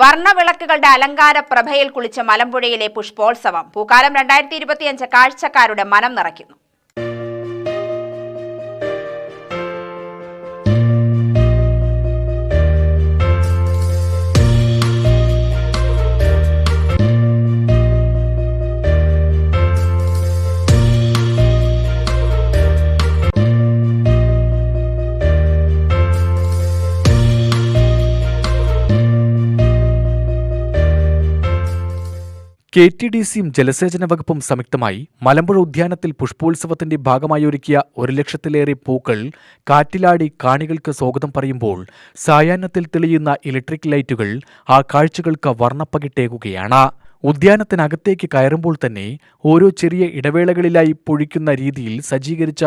വർണ്ണവിളക്കുകളുടെ അലങ്കാര പ്രഭയിൽ കുളിച്ച മലമ്പുഴയിലെ പുഷ്പോത്സവം. പൂക്കാലം 2025 കാഴ്ചക്കാരുടെ മനം നിറയ്ക്കുന്നു. KTDCയും ജലസേചന വകുപ്പും സംയുക്തമായി മലമ്പുഴ ഉദ്യാനത്തിൽ പുഷ്പോത്സവത്തിന്റെ ഭാഗമായി ഒരുക്കിയ 1,00,000-ലേറെ പൂക്കൾ കാറ്റിലാടി കാണികൾക്ക് സ്വാഗതം പറയുമ്പോൾ സായാഹ്നത്തിൽ തെളിയുന്ന ഇലക്ട്രിക് ലൈറ്റുകൾ ആ കാഴ്ചകൾക്ക് വർണ്ണപ്പകിട്ടേകുകയാണ്. ഉദ്യാനത്തിനകത്തേക്ക് കയറുമ്പോൾ തന്നെ ഓരോ ചെറിയ ഇടവേളകളിലായി പൊഴിക്കുന്ന രീതിയിൽ സജ്ജീകരിച്ച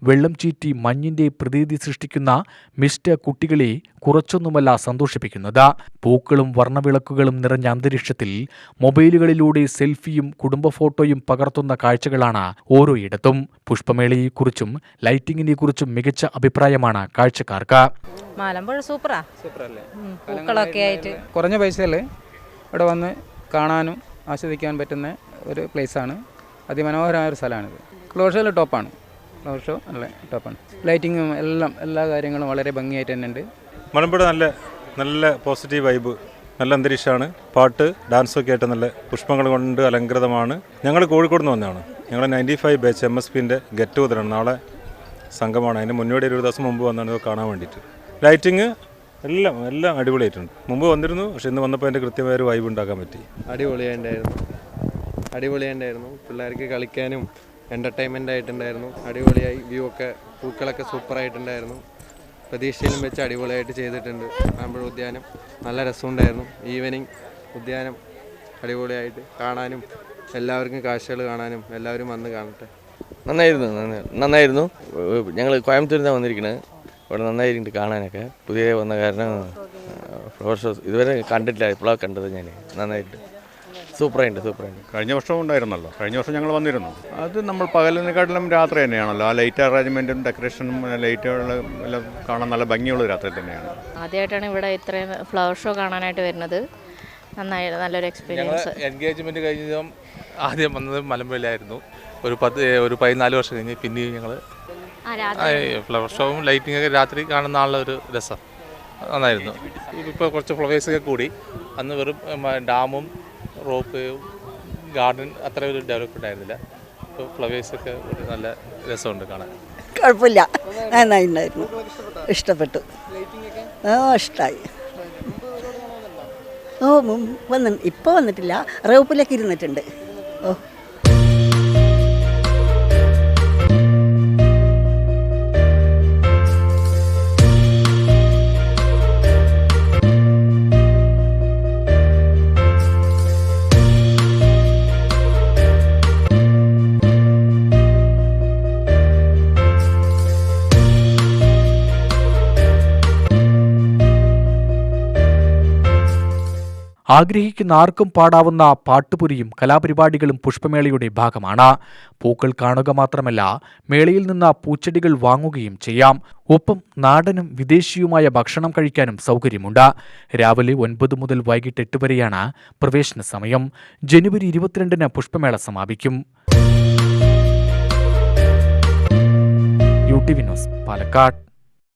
വെള്ളം ചീറ്റി മഞ്ഞിന്റെ പ്രതീതി സൃഷ്ടിക്കുന്ന മിസ്റ്റ് കുട്ടികളെ കുറച്ചൊന്നുമല്ല സന്തോഷിപ്പിക്കുന്നത്. പൂക്കളും വർണ്ണവിളക്കുകളും നിറഞ്ഞ അന്തരീക്ഷത്തിൽ മൊബൈലുകളിലൂടെ സെൽഫിയും കുടുംബ ഫോട്ടോയും പകർത്തുന്ന കാഴ്ചകളാണ് ഓരോയിടത്തും. പുഷ്പമേളയെക്കുറിച്ചും ലൈറ്റിങ്ങിനെക്കുറിച്ചും മികച്ച അഭിപ്രായമാണ് കാഴ്ചക്കാർക്ക്. മലമ്പുഴ സൂപ്പറല്ലേ, പൂക്കളൊക്കെ ആയിട്ട് കുറഞ്ഞ പൈസയിൽ ഇവിടെ വന്ന് കാണാനും ആസ്വദിക്കാൻ പറ്റുന്ന ഒരു പ്ലേസാണ്. അതിമനോഹരമായ ഒരു സ്ഥലമാണിത്. ക്ലോഷറിൽ ടോപ്പാണ്. ഫ്ലവർ ഷോ നല്ല ടോപ്പാണ്. ലൈറ്റിങ്ങും എല്ലാ കാര്യങ്ങളും വളരെ ഭംഗിയായിട്ട് തന്നെ ഉണ്ട്. മലമ്പുഴ നല്ല പോസിറ്റീവ് വൈബ്, നല്ല അന്തരീക്ഷമാണ്. പാട്ട് ഡാൻസൊക്കെ ആയിട്ട് നല്ല പുഷ്പങ്ങൾ കൊണ്ട് അലങ്കൃതമാണ്. ഞങ്ങൾ കോഴിക്കോട് നിന്ന് വന്നതാണ്. ഞങ്ങൾ 95 ബാച്ച് MSPൻ്റെ ഗെറ്റ് ടുഗദറാണ്. നാളെ സംഘമാണ്. അതിന് മുന്നോടി ഒരു ദിവസം മുമ്പ് വന്നാണ് ഇത് കാണാൻ വേണ്ടിയിട്ട്. ലൈറ്റിങ് എല്ലാം അടിപൊളിയായിട്ടുണ്ട്. മുമ്പ് വന്നിരുന്നു, പക്ഷെ ഇന്ന് വന്നപ്പോൾ അതിൻ്റെ കൃത്യമായൊരു വൈബ് ഉണ്ടാക്കാൻ പറ്റി. അടിപൊളിയായിട്ടുണ്ടായിരുന്നു. പിള്ളേർക്ക് കളിക്കാനും എൻ്റർടൈൻമെൻ്റ് ആയിട്ടുണ്ടായിരുന്നു. അടിപൊളിയായി. വ്യൂ ഒക്കെ പൂക്കളൊക്കെ സൂപ്പറായിട്ടുണ്ടായിരുന്നു. പ്രതീക്ഷയിലും വെച്ച് അടിപൊളിയായിട്ട് ചെയ്തിട്ടുണ്ട്. മലമ്പുഴ ഉദ്യാനം നല്ല രസമുണ്ടായിരുന്നു. ഈവനിങ് ഉദ്യാനം അടിപൊളിയായിട്ട് കാണാനും എല്ലാവർക്കും കാഴ്ചകൾ കാണാനും എല്ലാവരും വന്ന് കാണട്ടെ. നന്നായിരുന്നു. ഞങ്ങൾ കോയമ്പത്തൂരിൽ നിന്നാണ് വന്നിരിക്കുന്നത്. ഇവിടെ നന്നായിരിക്കും കാണാനൊക്കെ. പുതിയ വന്ന കാരണം ഫ്ലവർ ഷോ ഇതുവരെ കണ്ടിട്ടില്ല, ഇപ്പോഴാണ് കണ്ടത് ഞാൻ. നന്നായിട്ട് സൂപ്പറായിട്ട്. കഴിഞ്ഞ വർഷവും ഉണ്ടായിരുന്നല്ലോ. കഴിഞ്ഞ വർഷം ഞങ്ങൾ വന്നിരുന്നു. അത് നമ്മൾ പകലിനെക്കാട്ടിലും രാത്രി തന്നെയാണല്ലോ. ആ ലൈറ്റ് അറേഞ്ച്മെൻറ്റും ഡെക്കറേഷനും ലൈറ്റുകളും എല്ലാം കാണാൻ നല്ല ഭംഗിയുള്ള രാത്രി തന്നെയാണ്. ആദ്യമായിട്ടാണ് ഇവിടെ ഇത്രയും ഫ്ലവർ ഷോ കാണാനായിട്ട് വരുന്നത്. നല്ലൊരു എക്സ്പീരിയൻസ്. എൻഗേജ്മെൻറ്റ് കഴിഞ്ഞതും ആദ്യം വന്നത് മലമ്പുഴയിലായിരുന്നു. ഒരു 14 വർഷം കഴിഞ്ഞ് പിന്നെയും ഞങ്ങൾ ഫ്ലവർ ഷോവും ലൈറ്റിങ്ങൊക്കെ രാത്രി കാണുന്ന ആളുടെ ഒരു രസം നന്നായിരുന്നു. ഇപ്പോൾ കുറച്ച് ഫ്ലവേഴ്സൊക്കെ കൂടി. അന്ന് വെറും ഡാമും റോപ്പ് ഗാർഡൻ അത്ര ഒരു ഡെവലപ്മെൻ്റ് ആയിരുന്നില്ല. ഇപ്പോൾ ഫ്ലവേഴ്സൊക്കെ ഒരു നല്ല രസമുണ്ട് കാണാൻ. കുഴപ്പമില്ല, നന്നായിട്ടുണ്ടായിരുന്നു. ഇഷ്ടപ്പെട്ടു. ഇഷ്ടമായി. ഇപ്പോൾ വന്നിട്ടില്ല, റോപ്പിലൊക്കെ ഇരുന്നിട്ടുണ്ട്. ആഗ്രഹിക്കുന്ന ആർക്കും പാടാവുന്ന പാട്ടുപുരിയും കലാപരിപാടികളും പുഷ്പമേളയുടെ ഭാഗമാണ്. പൂക്കൾ കാണുക മാത്രമല്ല, മേളയിൽ നിന്ന് പൂച്ചെടികൾ വാങ്ങുകയും ചെയ്യാം. ഒപ്പം നാടനും വിദേശിയുമായ ഭക്ഷണം കഴിക്കാനും സൗകര്യമുണ്ട്. രാവിലെ 9 മുതൽ വൈകിട്ട് 8 വരെയാണ് പ്രവേശന സമയം. ജനുവരി 22-ന് പുഷ്പമേള സമാപിക്കും. UTV news, Palakkad.